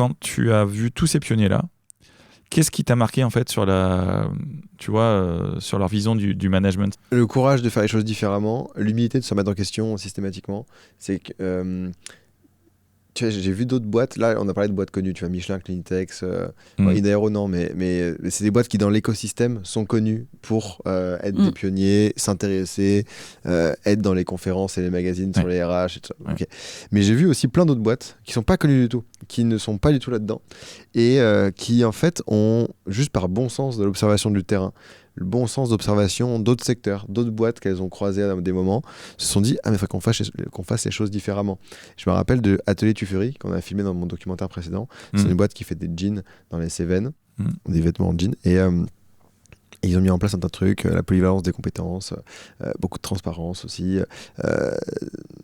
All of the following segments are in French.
quand tu as vu tous ces pionniers-là, qu'est-ce qui t'a marqué en fait sur sur leur vision du management? Le courage de faire les choses différemment, l'humilité de se remettre en question systématiquement. C'est que tu vois, j'ai vu d'autres boîtes. Là, on a parlé de boîtes connues, tu vois, Michelin, Cleantex, Inaero, non, mais c'est des boîtes qui, dans l'écosystème, sont connues pour être des pionniers, s'intéresser, être dans les conférences et les magazines sur les RH et tout ça. Okay. Mais j'ai vu aussi plein d'autres boîtes qui sont pas connues du tout, qui ne sont pas du tout là-dedans et qui, en fait, ont, juste par bon sens de l'observation du terrain, le bon sens d'observation d'autres secteurs, d'autres boîtes qu'elles ont croisées à des moments, se sont dit « Ah, mais il faut qu'on fasse les choses différemment ». Je me rappelle de Atelier Tuffery, qu'on a filmé dans mon documentaire précédent. C'est une boîte qui fait des jeans dans les Cévennes, des vêtements en jeans. Et ils ont mis en place un tas de trucs, la polyvalence des compétences, beaucoup de transparence aussi,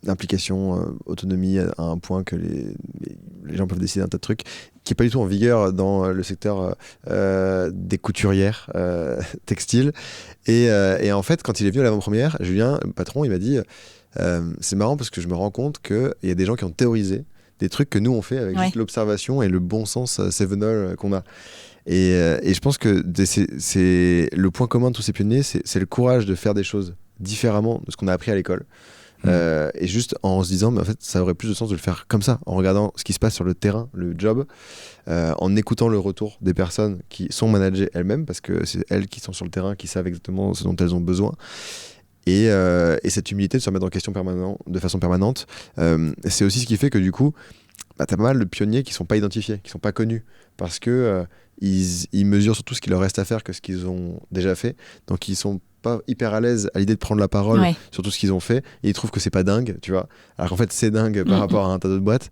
implication, autonomie à un point que les gens peuvent décider un tas de trucs qui n'est pas du tout en vigueur dans le secteur des couturières textiles. Et en fait, quand il est venu à l'avant-première, Julien, le patron, il m'a dit c'est marrant parce que je me rends compte qu'il y a des gens qui ont théorisé des trucs que nous on fait avec juste l'observation et le bon sens Sevenol qu'on a. Et je pense que c'est le point commun de tous ces pionniers, c'est le courage de faire des choses différemment de ce qu'on a appris à l'école. Et juste en se disant, mais en fait, ça aurait plus de sens de le faire comme ça, en regardant ce qui se passe sur le terrain, le job, en écoutant le retour des personnes qui sont managées elles-mêmes, parce que c'est elles qui sont sur le terrain, qui savent exactement ce dont elles ont besoin. Et cette humilité de se remettre en question de façon permanente, c'est aussi ce qui fait que du coup, t'as pas mal de pionniers qui sont pas identifiés, qui sont pas connus, parce que ils mesurent surtout ce qu'il leur reste à faire que ce qu'ils ont déjà fait. Donc ils sont pas hyper à l'aise à l'idée de prendre la parole sur tout ce qu'ils ont fait, et ils trouvent que c'est pas dingue, tu vois, alors qu'en fait c'est dingue par rapport à un tas d'autres boîtes.